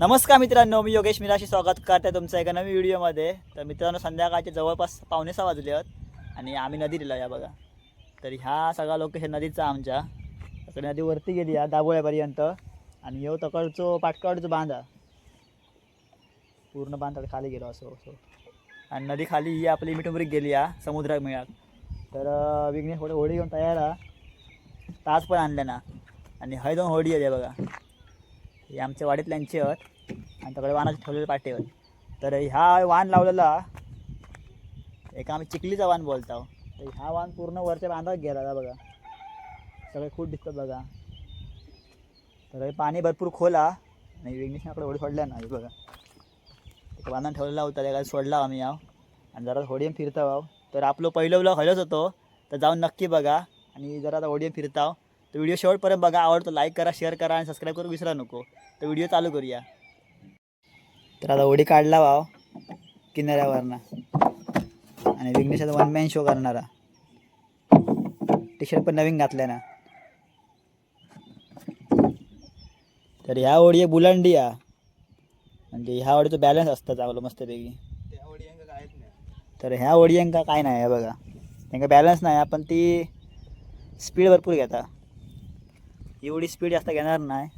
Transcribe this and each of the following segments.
नमस्कार मित्रांनो, मी योगेश मिराशी स्वागत करते तुमचं एका नवीन व्हिडिओमध्ये. तर मित्रांनो, संध्याकाळचे जवळपास 5:45 वाजले आहेत आणि आम्ही नदी दिला या बघा. तर ह्या सगळा लोकेशन नदीचा आमच्या तकडे नदी वरती गेली या दाबोळ्यापर्यंत आणि येऊ तकडचो पाटकावडचो बांधा पूर्ण बांध खाली गेलो असो असो आणि नदी खाली ही आपली मिठुंबरीक गेली या समुद्रात मिळाक. तर विघ्नेश थोडे होडी घेऊन तयार हा, तास पण आणले ना आणि हय दोन होडी आहे बघा. हे आमच्या वाडीतल्यांचे आहेत आणि तकडे वाहनाचे ठेवलेले पाटे आहेत. तर ह्या वाहन लावलेला एका आम्ही चिखलीचा वाहन बोलतो. तर ह्या वाहन पूर्ण वरच्या बांधात गेला बघा, सगळे खूप दिसतात बघा. तर हे पाणी भरपूर खोला आणि विघ्नेशनाकडे होडी सोडल्या ना बघा, बांधून ठेवलेला होता त्याला सोडला आम्ही याव आणि जरा होडीन फिरता वाव. तर आपलं पहिलं ब्लॉग हलच होतो, तर जाऊन नक्की बघा आणि जरा आता होडीन फिरताव. तर व्हिडिओ शेवटपर्यंत बघा, आवडतो लाईक करा, शेअर करा आणि सबस्क्राईब करू विसरा नको. तर व्हिडिओ चालू करूया. तर आता होडी काढला वाव किनाऱ्यावरनं आणि विघ्नेशाचा वन मॅन शो करणारा. टी शर्ट पण नवीन घातल्या ना. तर ह्या होडी बुलंडी या म्हणजे ह्या होडीचं बॅलन्स असतं चांगलं मस्तपैकी. तर ह्या होडींका काय नाही आहे बघा, त्यांना बॅलन्स नाही पण ती स्पीड भरपूर घेता. एवढी स्पीड जास्त घेणार नाही.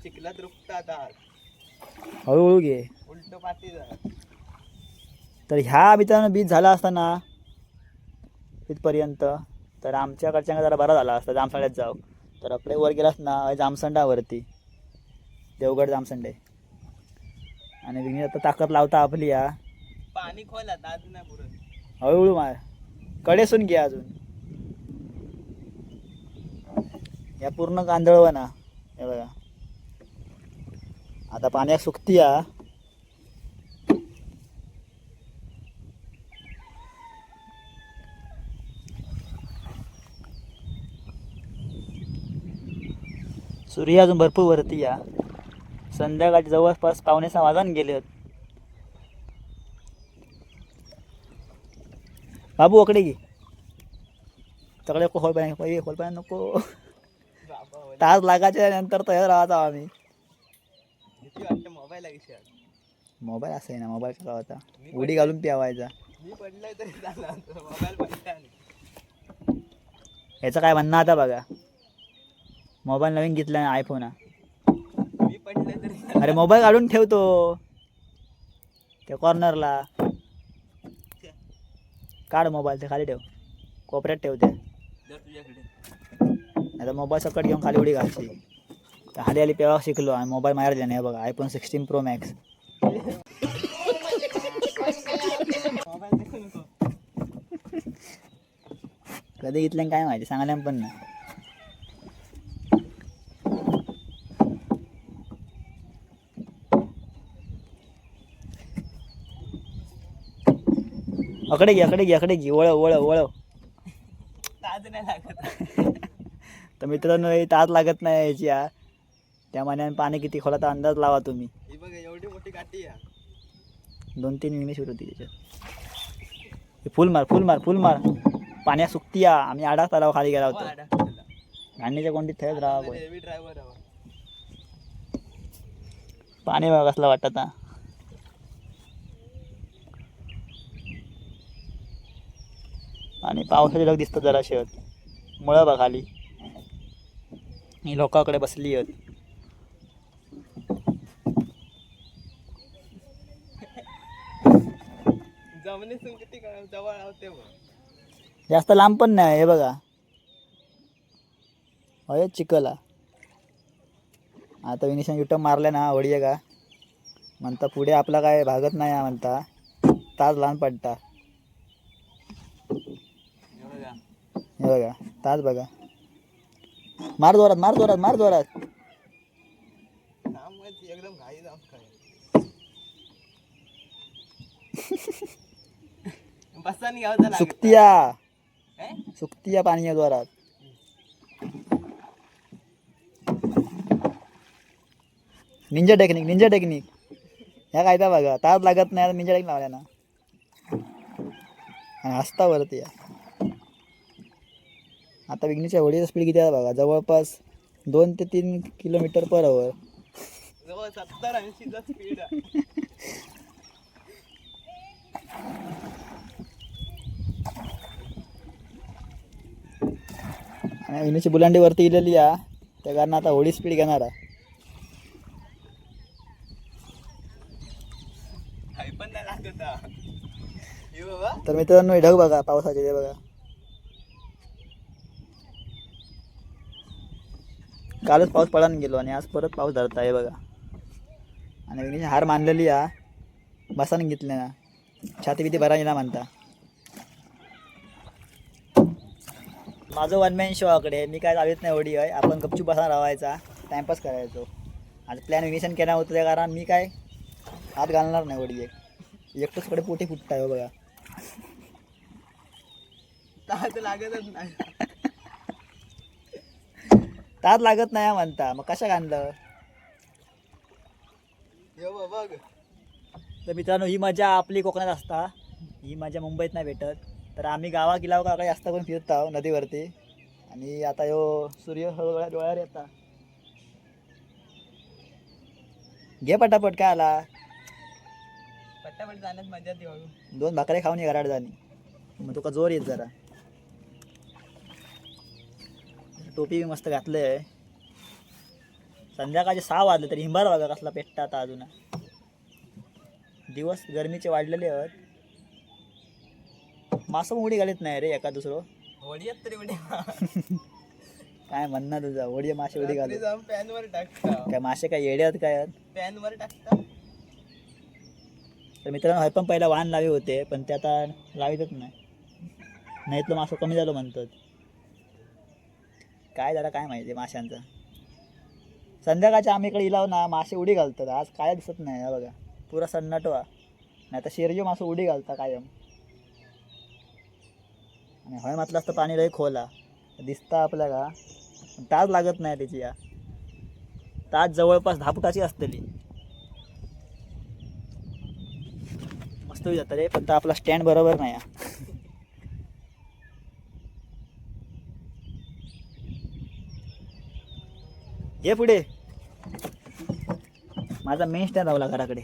चिखलात रुपतात हळूहळू घे उलट पाठी जा. तर ह्या मित्रांनो बीच झाला असताना इथपर्यंत तर आमच्याकडच्या जरा बरा झाला असता. जामसंड्यात जाऊ तर आपले वर गेलास ना जामसंडावरती देवगड जामसंडे आणि विघ्नेश आता ताकद लावता आपली या. पाणी खोलात आज नाही पुरत. हळूहळू मार कडेसून घे अजून. या पूर्ण कांदळव ना हे बघा, आता पाण्यात सुकती या. सूर्य अजून भरपूर वरती या. संध्याकाळची जवळपास 5:45 वाजून गेले. बाबू अकडे घे तकडे नको होल नको. तास लागायच्या नंतर तयार राहतो आम्ही. मोबाईल आहे मोबाईल असं आहे ना, मोबाईल कसा होता उडी घालून प्यावायचा. मी पडलाय तरी झाला मोबाईल पडला. याचं काय म्हणणं आता बघा, मोबाईल नवीन घेतला ना आयफोन. मी पडलाय तरी अरे मोबाईल काढून ठेवतो त्या कॉर्नरला, काढ मोबाईल ते खाली ठेव, कोपऱ्यात ठेवते. तुझ्याकडे आता मोबाईल सकट घेऊन खाली उडी घालची. हाली आली पेवा शिकलो आणि मोबाईल मारला नाही बघा, iPhone 16 Pro Max. मोबाईल देखू नको. कधी घेतलं काय माहिती, सांगायला पण नाही. अकडे घे वळव. ताज नाही लागत. तर मित्रांनो तास लागत नाही याची या. त्या मानाने पाणी किती खोलाचा अंदाज लावा तुम्ही. ही बघ एवढी मोठी काठी आहे. 2-3 विंगणे सुरू होती त्याच्यात. फुल मार पाण्यात सुकती या. आम्ही आडाच तलाव खाली गेला होतो. गांडीच्या कोणती थेट राहा हेवी ड्रायव्हर आहे. पाणी बघा कसला वाटत. आणि पावसाचे ढग दिसतात जरा शेत मुळं बघ खाली. ही लोकांकडे बसली आहेत. जमिनीतून किती जवळ होते बघ. जास्त लांब पण नाही हे बघा. होय चिखला. आता विनिशन युटर्न मारल्या ना होडी का म्हणता पुढे आपला काय भागत नाही म्हणता, तास लहान पडता. हे बघा तास बघा. मार जोरात. एकदम घाई जाम काय बसानी घ्यावं सुकतिया पाणी जोरात. निंजा टेक्निक ह्या काय बघा, तास लागत नाही. निंजा टेक्निक लावल्या ना आणि हसता वरती या. आता विघ्नेशच्या होडीचा स्पीड किती आहे बघा, जवळपास 2 ते 3 किलोमीटर पर आवर. जवळ 70-80चा स्पीड आहे. आणि विनूची बुलांडी वरती गेलेली आहे त्या कारण आता होडी स्पीड घेणार आहे. काही पण नाही लागत हा. हे बाबा तर मित्रांनो हे ढग बघा पावसाचे ते बघा. कालच पाऊस पडायला गेलो आणि आज परत पाऊस धरता आहे बघा. आणि विनीची हार मानलेली आहे बसाने घेतले ना छाती बिती भरा ना म्हणता. माझं वन मॅन शो आकडे मी काय चालत नाही होडी आहे आपण गपचूप बसा राहायचा टाइमपास करायचो. आज प्लॅन विनिशन केला होतं त्या कारण मी काय हात घालणार नाही होडी एकटंच कडे पोटे फुटताय हो बघा. तास लागतच नाही. तात लागत नाही हा म्हणता मग कशा घाललं. हे बाबा बघ. तर मित्रांनो ही मजा आपली कोकणात असता ही मजा मुंबईत नाही भेटत. तर आम्ही गावा किल्लावर का जास्त करून फिरत आहो नदीवरती. आणि आता यो सूर्य हळूहळू डोळ्यावर येता. घे पटापट काय आला. पट्टापट जाण्यात मजा ती हळू. 2 भाकरे खाऊन ये घरात जाणी मग तुका जोर येत जरा. टोपी बी मस्त घातलंय. संध्याकाळचे 6 वाजले तरी हिंबार बघा कसला पेटता आता अजून. दिवस गरमीचे वाढलेले आहेत. मासं उडी घालीत नाही रे एका दुसरं. होडी येत तरी म्हणजे काय म्हणणार तुझा वडील मासे उडी घालू. जाऊन पॅनवर टाकता. काय मासे काय येडे आहेत काय आहेत? पॅनवर टाकता. तर मित्रांनो हे पण पहिला वाहन लावे होते पण ते आता लावितच नाही. नाहीतलं मासं कमी झालं म्हणतात. काय जरा काय माहिती माशांचं. संध्याकाळच्या आम्ही इकडे इलाव ना मासे उडी घालतात. आज काय दिसत नाही हा बघा पुरा सन्नाटवा. नाही तर शेरजो मासं उडी घालता कायम. आणि हय म्हटलं असतं पाणी लई खोला दिसता आपल्या का पण ताज लागत नाही त्याची. या ताज जवळपास 10 फुटाची असतेली. मस्त जातं रे पण आपला स्टँड बरोबर नाही. ये पुढे माझा मेन स्टँड लावला घराकडे.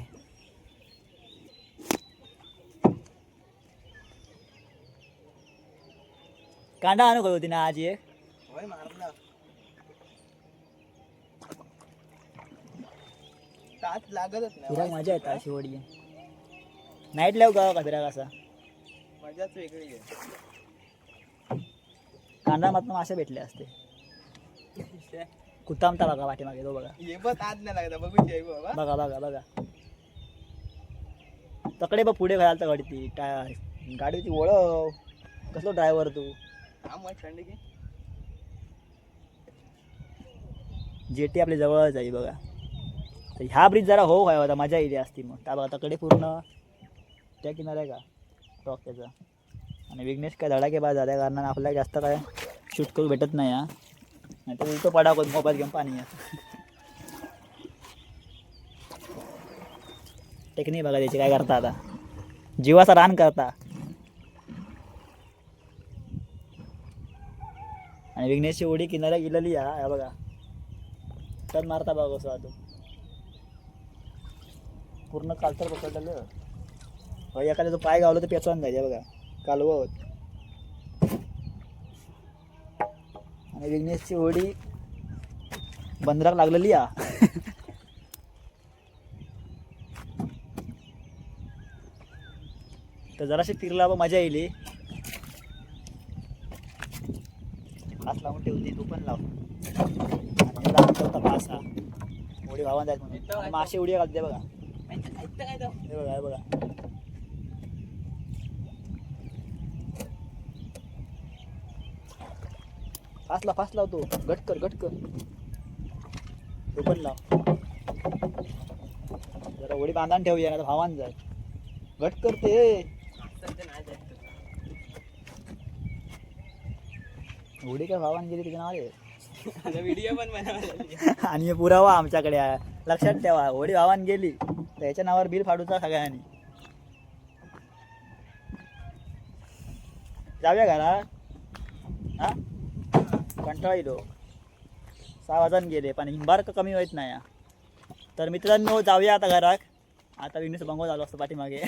कांदा आणू का होती ना आज एक. होय मारला. तास लागतच नाही. फिराक मजा येतात अशी वडी. नाईट लाव गावा का फिराक असा मजाच वेगळी आहे. कांदा मात्र मासे भेटले असते. कुत्तामता बघा पाठीमागे तो बघा. हे बघ तास नाही लागत बघू ये बाबा. बघा बघा बघा तकडे बघ पुढे घालता गाडी ती गाडीची ओळख कसलो ड्रायव्हर तू. हा मग थंडी घे. जेटी आपली जवळच आहे बघा. तर ह्या ब्रिज जरा हो काय होता मजा येते असती मग त्या बघा तकडे पूर्ण त्या किनाऱ्या का टॉक त्याचा. आणि विघ्नेश काय धडाके बाद झाल्या कारणाने आपल्याला जास्त काय शूट करू भेटत नाही. हा नाही तर उलटं पडा मोबाईल घेऊन पाणी आहे. टेक्निक बघा त्याची काय करता आता जीवाचा रान करता. आणि विघ्नेशची उडी किनाऱ्या गेलेली हा बघा टन मारता बघा कसं आता पूर्ण कालतर पकडलेलं. एखाद्या तो पाय गावलं तर पेचवान जायचे बघा कालवत. आणि विघ्नेशची होडी बंदराक लागलेली हा. तर जराशी फिरला बा मजा येईल. फास लावून ठेवते तू पण लाव. आणि होता फास हा उडी भावान जायत म्हणून. आणि मासे उडी घालते बघा. काय तो हे बघा हे बघा फास लावतो गटकर तो पण लाव. जरा उडी बांधान ठेवूया ना भावान जाय गट करते. उडी काय भावान गेली तिथे नाव आहे. व्हिडिओ पण बनवला. आणि हे पुरावा आमच्याकडे आहे लक्षात ठेवा. होडी भावान गेली तर याच्या नावावर बिल फाडूचा सगळ्यांनी. जाऊया घरात हा कंटाळा येतो. 6 वाजून गेले पण हिंबार कमी होत नाही हा. तर मित्रांनो जाऊया आता घरात. आता विघ्नेश बंगो झालो असतो पाठीमागे.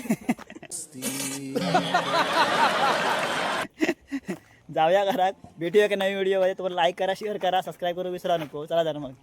जाऊया घरात. भेटूया की नवीन व्हिडिओमध्ये. तुम्हाला लाईक करा, शेअर करा, सबस्क्राईब करू विसरा नको. चला तर मग.